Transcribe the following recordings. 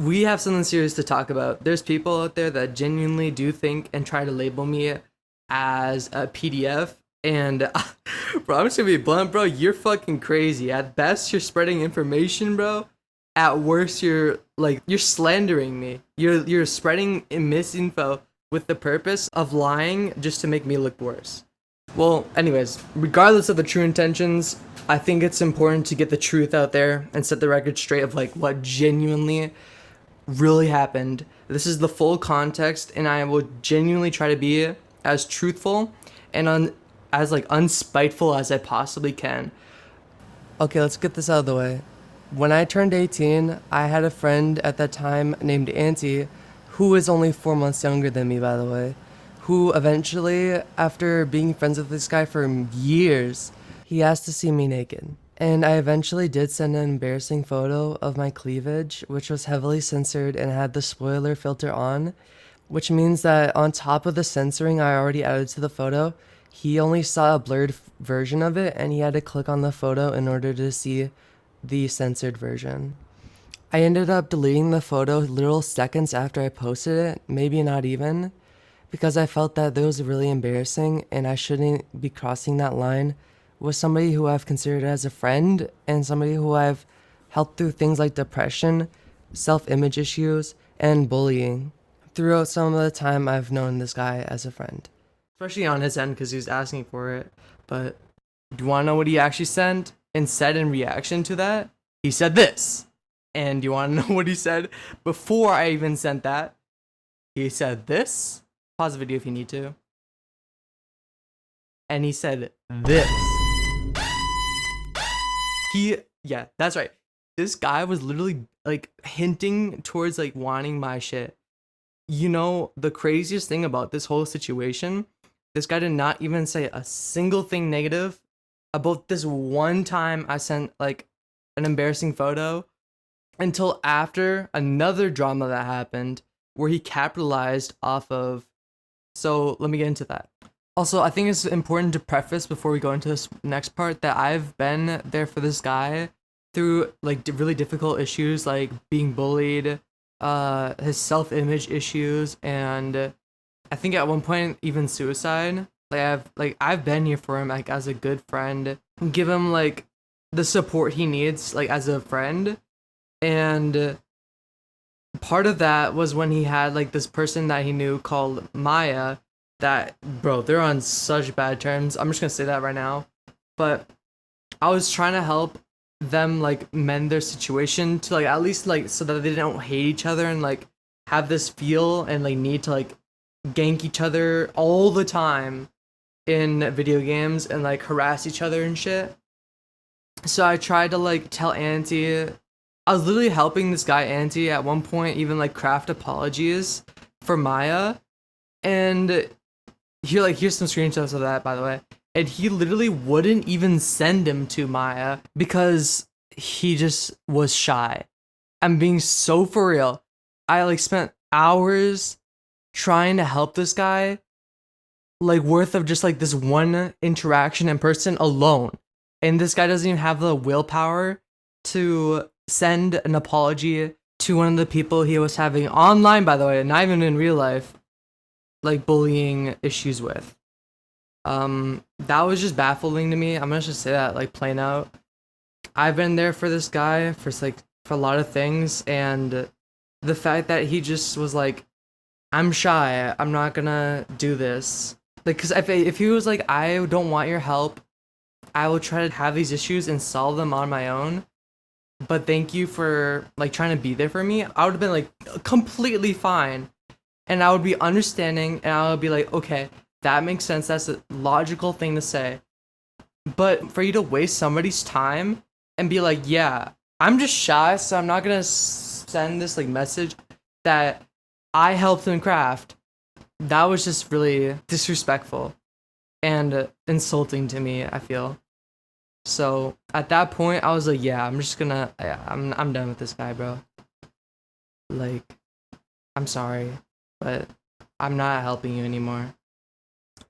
we have something serious to talk about. There's people out there that genuinely do think and try to label me as a PDF. And bro, I'm just gonna be blunt, bro. You're fucking crazy. At best, you're spreading information, bro. At worst, you're slandering me. You're spreading misinfo with the purpose of lying just to make me look worse. Well, anyways, regardless of the true intentions, I think it's important to get the truth out there and set the record straight of like what genuinely really happened. This is the full context, and I will genuinely try to be as truthful and as like unspiteful as I possibly can. Okay, let's get this out of the way. When I turned 18, I had a friend at that time named Auntie, who is only 4 months younger than me, by the way, who eventually, after being friends with this guy for years, he asked to see me naked. And I eventually did send an embarrassing photo of my cleavage, which was heavily censored and had the spoiler filter on, which means that on top of the censoring I already added to the photo, he only saw a blurred version of it and he had to click on the photo in order to see the censored version. I ended up deleting the photo little seconds after I posted it, maybe not even, because I felt that it was really embarrassing and I shouldn't be crossing that line with somebody who I've considered as a friend and somebody who I've helped through things like depression, self-image issues, and bullying throughout some of the time I've known this guy as a friend. Especially on his end because he was asking for it. But do you want to know what he actually sent and said in reaction to that? He said this. And do you want to know what he said before I even sent that? He said this. Pause the video if you need to. And he said this. Yeah, that's right. This guy was literally like hinting towards like wanting my shit. You know, the craziest thing about this whole situation, this guy did not even say a single thing negative about this one time I sent like an embarrassing photo until after another drama that happened where he capitalized off of. So let me get into that. Also, I think it's important to preface before we go into this next part that I've been there for this guy through like really difficult issues like being bullied, his self-image issues, and I think at one point even suicide. I've been here for him like as a good friend, give him like the support he needs like as a friend. And part of that was when he had like this person that he knew called Maya that, bro, they're on such bad terms. I'm just gonna say that right now. But I was trying to help them like mend their situation to like at least like so that they don't hate each other and like have this feel and like need to like gank each other all the time in video games and like harass each other and shit. So I tried to like tell Auntie. I was literally helping this guy Auntie at one point even like craft apologies for Maya. And here's some screenshots of that, by the way. And he literally wouldn't even send him to Maya because he just was shy. I'm being so for real. I like spent hours trying to help this guy, like worth of just like this one interaction in person alone. And this guy doesn't even have the willpower to send an apology to one of the people he was having online, by the way, not even in real life, like bullying issues with. That was just baffling to me. I'm gonna just say that like plain out. I've been there for this guy for a lot of things, and the fact that he just was like, I'm shy, I'm not gonna do this. Like, cause if he was like, I don't want your help, I will try to have these issues and solve them on my own. But thank you for like trying to be there for me. I would have been like completely fine. And I would be understanding and I would be like, okay, that makes sense. That's a logical thing to say. But for you to waste somebody's time and be like, yeah, I'm just shy, so I'm not gonna send this like message that I helped him craft. That was just really disrespectful and insulting to me, I feel. So at that point, I was like, yeah, I'm done with this guy, bro. Like, I'm sorry, but I'm not helping you anymore.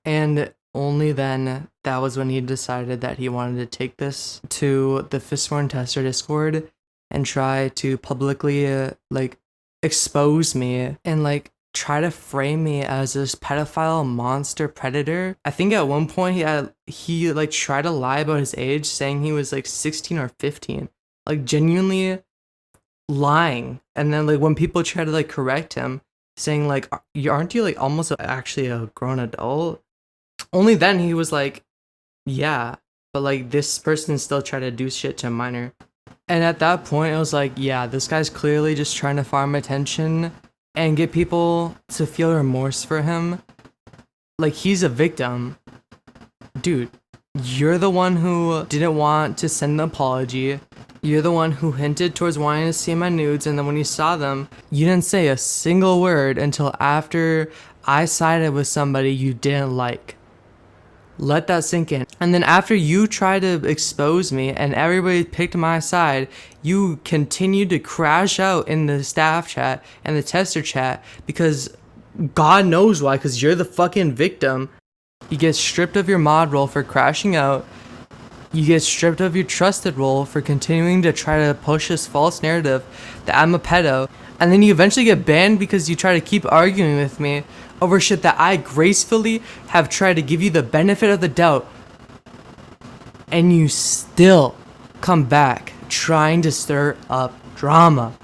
And only then, that was when he decided that he wanted to take this to the Fistborn Tester Discord and try to publicly, expose me and like try to frame me as this pedophile monster predator. I think at one point he like tried to lie about his age, saying he was like 16 or 15. Like genuinely lying. And then like when people try to like correct him, saying like aren't you like almost actually a grown adult? Only then he was like, yeah, but like this person still tried to do shit to a minor. And at that point, it was like, yeah, this guy's clearly just trying to farm attention and get people to feel remorse for him. Like, he's a victim. Dude, you're the one who didn't want to send an apology. You're the one who hinted towards wanting to see my nudes, and then when you saw them, you didn't say a single word until after I sided with somebody you didn't like. Let that sink in. And then after you tried to expose me and everybody picked my side, you continued to crash out in the staff chat and the tester chat because God knows why, because you're the fucking victim. You get stripped of your mod role for crashing out. You get stripped of your trusted role for continuing to try to push this false narrative that I'm a pedo. And then you eventually get banned because you try to keep arguing with me over shit that I gracefully have tried to give you the benefit of the doubt. And you still come back trying to stir up drama.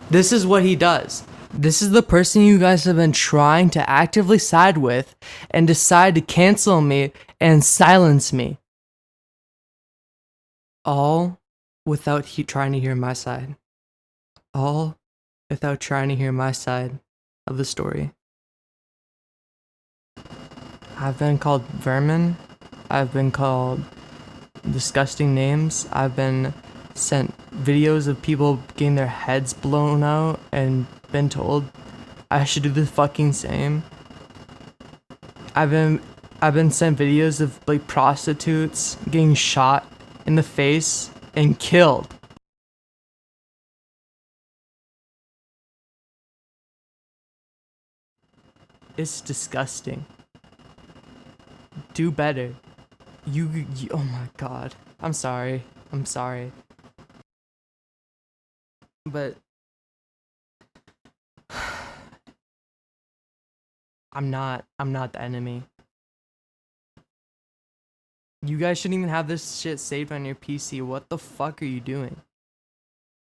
This is what he does. This is the person you guys have been trying to actively side with and decide to cancel me and silence me. All without trying to hear my side. All without trying to hear my side of the story. I've been called vermin. I've been called disgusting names. I've been sent videos of people getting their heads blown out and been told I should do the fucking same. I've been sent videos of like prostitutes getting shot in the face and killed. It's disgusting. Do better. You oh my god. I'm sorry. But I'm not the enemy. You guys shouldn't even have this shit saved on your PC. What the fuck are you doing?